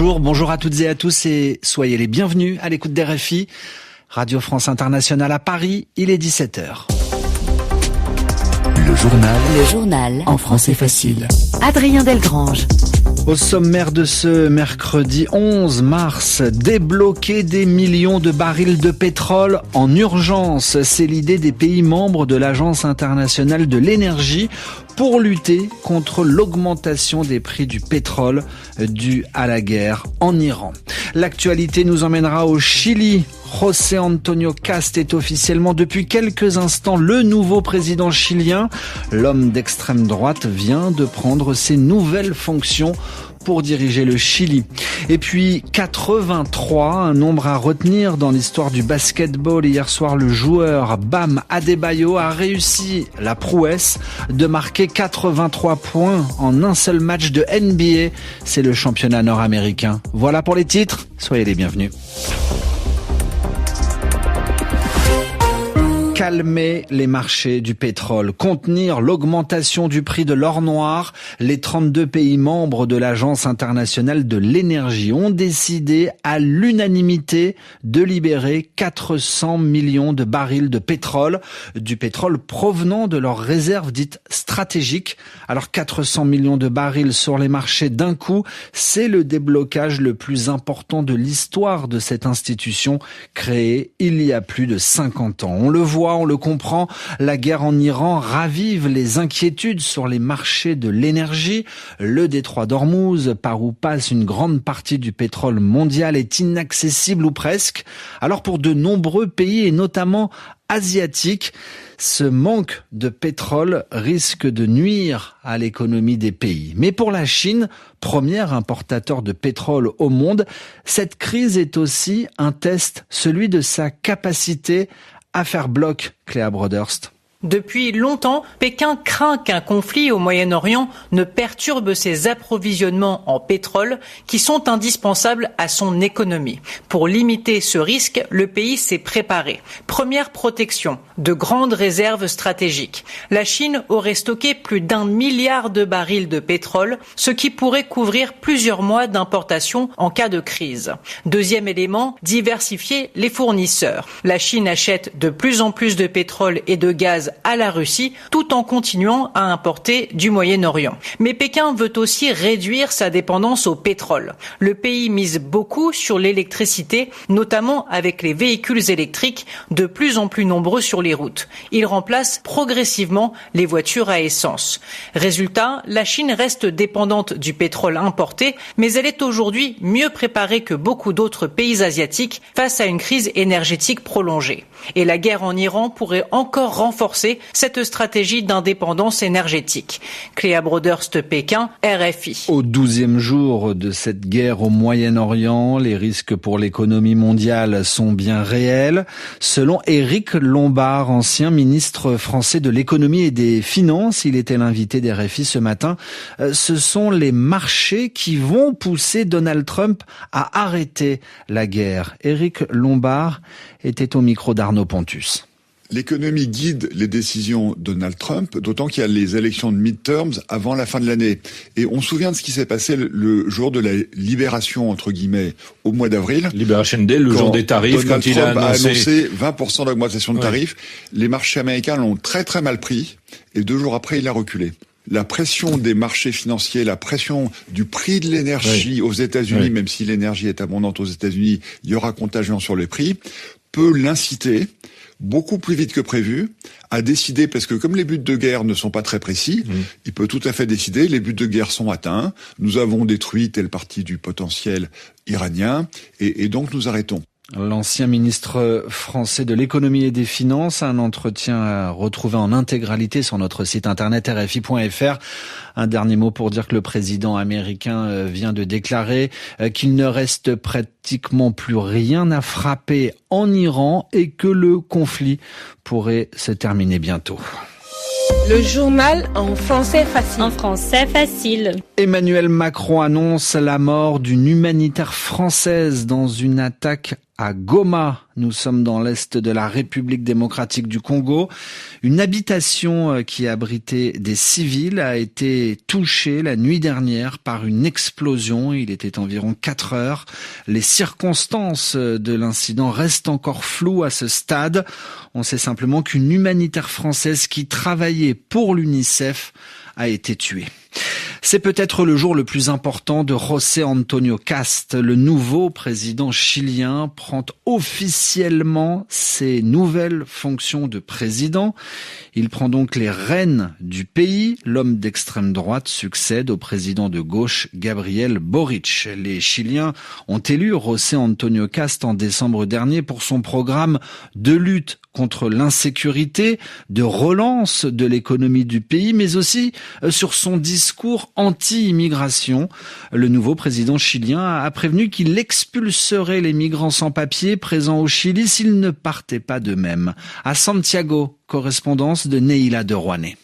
bonjour à toutes et à tous et soyez les bienvenus à l'écoute d'RFI, Radio France Internationale à Paris, il est 17h. Le journal en français facile. Adrien Delgrange. Au sommaire de ce mercredi 11 mars, débloquer des millions de barils de pétrole en urgence. C'est l'idée des pays membres de l'Agence internationale de l'énergie pour lutter contre l'augmentation des prix du pétrole due à la guerre en Iran. L'actualité nous emmènera au Chili. José Antonio Kast est officiellement depuis quelques instants le nouveau président chilien. L'homme d'extrême droite vient de prendre ses nouvelles fonctions pour diriger le Chili. Et puis 83, un nombre à retenir dans l'histoire du basketball. Hier soir, le joueur Bam Adebayo a réussi la prouesse de marquer 83 points en un seul match de NBA. C'est le championnat nord-américain. Voilà pour les titres, soyez les bienvenus. Calmer les marchés du pétrole, contenir l'augmentation du prix de l'or noir, les 32 pays membres de l'Agence internationale de l'énergie ont décidé à l'unanimité de libérer 400 millions de barils de pétrole, du pétrole provenant de leurs réserves dites stratégiques. Alors 400 millions de barils sur les marchés d'un coup, c'est le déblocage le plus important de l'histoire de cette institution créée il y a plus de 50 ans. On le voit, on le comprend, la guerre en Iran ravive les inquiétudes sur les marchés de l'énergie. Le détroit d'Ormuz, par où passe une grande partie du pétrole mondial, est inaccessible ou presque. Alors pour de nombreux pays et notamment asiatiques, ce manque de pétrole risque de nuire à l'économie des pays. Mais pour la Chine, premier importateur de pétrole au monde, cette crise est aussi un test, celui de sa capacité à faire bloc, Cléa Broderst. Depuis longtemps, Pékin craint qu'un conflit au Moyen-Orient ne perturbe ses approvisionnements en pétrole qui sont indispensables à son économie. Pour limiter ce risque, le pays s'est préparé. Première protection, de grandes réserves stratégiques. La Chine aurait stocké plus d'1 milliard de barils de pétrole, ce qui pourrait couvrir plusieurs mois d'importation en cas de crise. Deuxième élément, diversifier les fournisseurs. La Chine achète de plus en plus de pétrole et de gaz à la Russie, tout en continuant à importer du Moyen-Orient. Mais Pékin veut aussi réduire sa dépendance au pétrole. Le pays mise beaucoup sur l'électricité, notamment avec les véhicules électriques de plus en plus nombreux sur les routes. Il remplace progressivement les voitures à essence. Résultat, la Chine reste dépendante du pétrole importé, mais elle est aujourd'hui mieux préparée que beaucoup d'autres pays asiatiques face à une crise énergétique prolongée. Et la guerre en Iran pourrait encore renforcer cette stratégie d'indépendance énergétique. Cléa Broderst, Pékin, RFI. Au 12e jour de cette guerre au Moyen-Orient, les risques pour l'économie mondiale sont bien réels. Selon Éric Lombard, ancien ministre français de l'économie et des finances, il était l'invité d'RFI ce matin, ce sont les marchés qui vont pousser Donald Trump à arrêter la guerre. Éric Lombard était au micro d'Arnaud Pontus. L'économie guide les décisions de Donald Trump, d'autant qu'il y a les élections de midterms avant la fin de l'année. Et on se souvient de ce qui s'est passé le jour de la libération, entre guillemets, au mois d'avril. Liberation Day, le jour des tarifs, Donald quand il a annoncé 20% d'augmentation de tarifs. Les marchés américains l'ont très très mal pris, et 2 jours après, il a reculé. La pression des marchés financiers, la pression du prix de l'énergie aux États-Unis, même si l'énergie est abondante aux États-Unis, il y aura contagion sur les prix, peut l'inciter beaucoup plus vite que prévu à décider, parce que comme les buts de guerre ne sont pas très précis, il peut tout à fait décider, les buts de guerre sont atteints, nous avons détruit telle partie du potentiel iranien, et donc nous arrêtons. L'ancien ministre français de l'économie et des finances, un entretien à retrouver en intégralité sur notre site internet rfi.fr. Un dernier mot pour dire que le président américain vient de déclarer qu'il ne reste pratiquement plus rien à frapper en Iran et que le conflit pourrait se terminer bientôt. Le journal en français facile. En français facile. Emmanuel Macron annonce la mort d'une humanitaire française dans une attaque à Goma. Nous sommes dans l'est de la République démocratique du Congo. Une habitation qui abritait des civils a été touchée la nuit dernière par une explosion. Il était environ 4 heures. Les circonstances de l'incident restent encore floues à ce stade. On sait simplement qu'une humanitaire française qui travaillait pour l'UNICEF a été tuée. C'est peut-être le jour le plus important de José Antonio Cast. Le nouveau président chilien prend officiellement ses nouvelles fonctions de président. Il prend donc les rênes du pays. L'homme d'extrême droite succède au président de gauche, Gabriel Boric. Les Chiliens ont élu José Antonio Cast en décembre dernier pour son programme de lutte contre l'insécurité, de relance de l'économie du pays, mais aussi sur son discours anti-immigration. Le nouveau président chilien a prévenu qu'il expulserait les migrants sans papier présents au Chili s'ils ne partaient pas d'eux-mêmes. À Santiago, correspondance de Neila de Rouanet.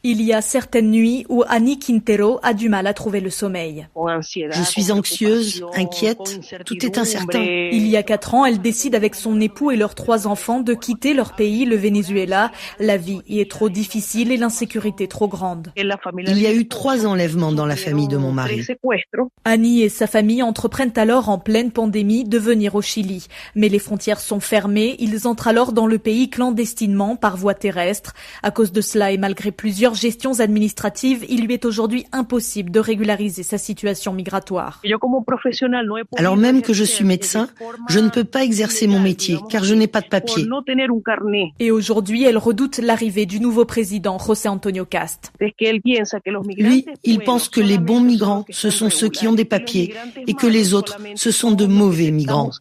Il y a certaines nuits où Annie Quintero a du mal à trouver le sommeil. Je suis anxieuse, inquiète, tout est incertain. Il y a 4 ans, elle décide avec son époux et leurs 3 enfants de quitter leur pays, le Venezuela. La vie y est trop difficile et l'insécurité trop grande. Il y a eu 3 enlèvements dans la famille de mon mari. Annie et sa famille entreprennent alors en pleine pandémie de venir au Chili. Mais les frontières sont fermées, ils entrent alors dans le pays clandestinement par voie terrestre. À cause de cela et malgré plusieurs gestions administratives, il lui est aujourd'hui impossible de régulariser sa situation migratoire. Alors même que je suis médecin, je ne peux pas exercer mon métier car je n'ai pas de papier. Et aujourd'hui, elle redoute l'arrivée du nouveau président José Antonio Cast. Lui, il pense que les bons migrants, ce sont ceux qui ont des papiers et que les autres, ce sont de mauvais migrants.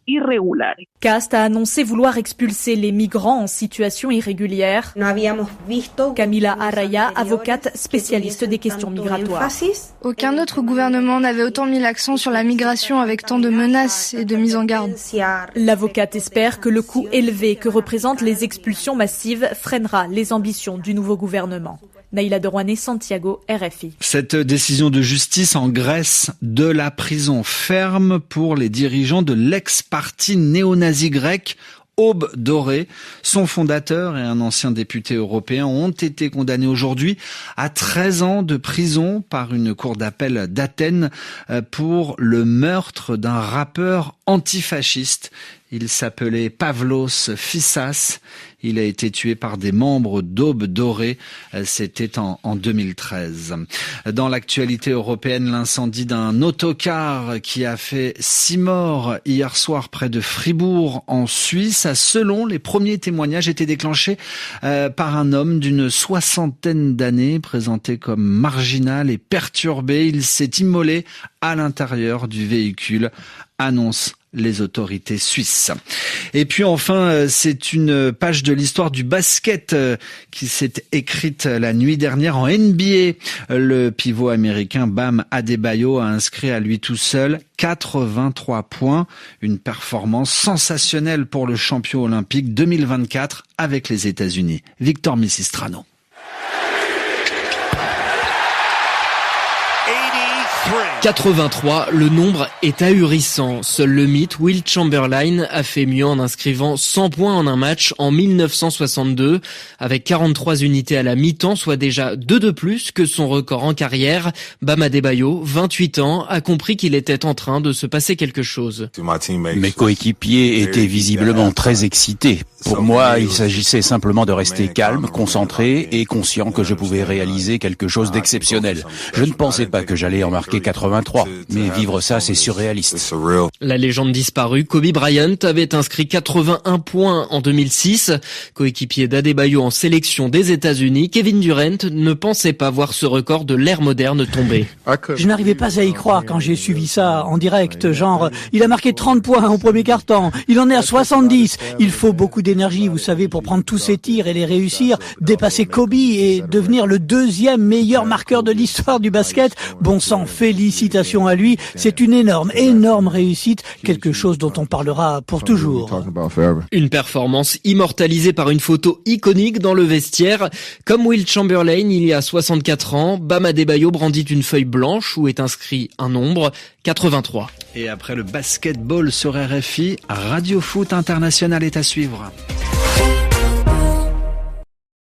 Cast a annoncé vouloir expulser les migrants en situation irrégulière. Camila Araya, avocate spécialiste des questions migratoires. Aucun autre gouvernement n'avait autant mis l'accent sur la migration avec tant de menaces et de mises en garde. L'avocate espère que le coût élevé que représentent les expulsions massives freinera les ambitions du nouveau gouvernement. Neila de Rouanet, Santiago, RFI. Cette décision de justice en Grèce, de la prison ferme pour les dirigeants de l'ex-parti néo-nazi grec Aube dorée. Son fondateur et un ancien député européen ont été condamnés aujourd'hui à 13 ans de prison par une cour d'appel d'Athènes pour le meurtre d'un rappeur antifasciste. Il s'appelait Pavlos Fissas. Il a été tué par des membres d'Aube dorée. C'était en 2013. Dans l'actualité européenne, l'incendie d'un autocar qui a fait 6 morts hier soir près de Fribourg en Suisse a, selon les premiers témoignages, été déclenché par un homme d'une 60aine d'années, présenté comme marginal et perturbé. Il s'est immolé à l'intérieur du véhicule, annonce les autorités suisses. Et puis enfin, c'est une page de l'histoire du basket qui s'est écrite la nuit dernière en NBA. Le pivot américain Bam Adebayo a inscrit à lui tout seul 83 points, une performance sensationnelle pour le champion olympique 2024 avec les États-Unis. Victor Misistrano. 83, le nombre est ahurissant. Seul le mythe Wilt Chamberlain a fait mieux en inscrivant 100 points en un match en 1962, avec 43 unités à la mi-temps, soit déjà 2 de plus que son record en carrière. Bam Adebayo, 28 ans, a compris qu'il était en train de se passer quelque chose. Mes coéquipiers étaient visiblement très excités. Pour moi, il s'agissait simplement de rester calme, concentré et conscient que je pouvais réaliser quelque chose d'exceptionnel. Je ne pensais pas que j'allais en marquer 83, mais vivre ça, c'est surréaliste. La légende disparue, Kobe Bryant, avait inscrit 81 points en 2006. Coéquipier d'Adebayo en sélection des États-Unis, Kevin Durant ne pensait pas voir ce record de l'ère moderne tomber. Je n'arrivais pas à y croire quand j'ai suivi ça en direct, genre, il a marqué 30 points au premier quart-temps, il en est à 70. Il faut beaucoup d'énergie, vous savez, pour prendre tous ces tirs et les réussir, dépasser Kobe et devenir le 2e meilleur marqueur de l'histoire du basket. Bon sang, félicitations à lui, c'est une énorme réussite, quelque chose dont on parlera pour toujours. Une performance immortalisée par une photo iconique dans le vestiaire. Comme Wilt Chamberlain il y a 64 ans, Bam Adebayo brandit une feuille blanche où est inscrit un nombre, 83. Et après le basketball sur RFI, Radio Foot International est à suivre.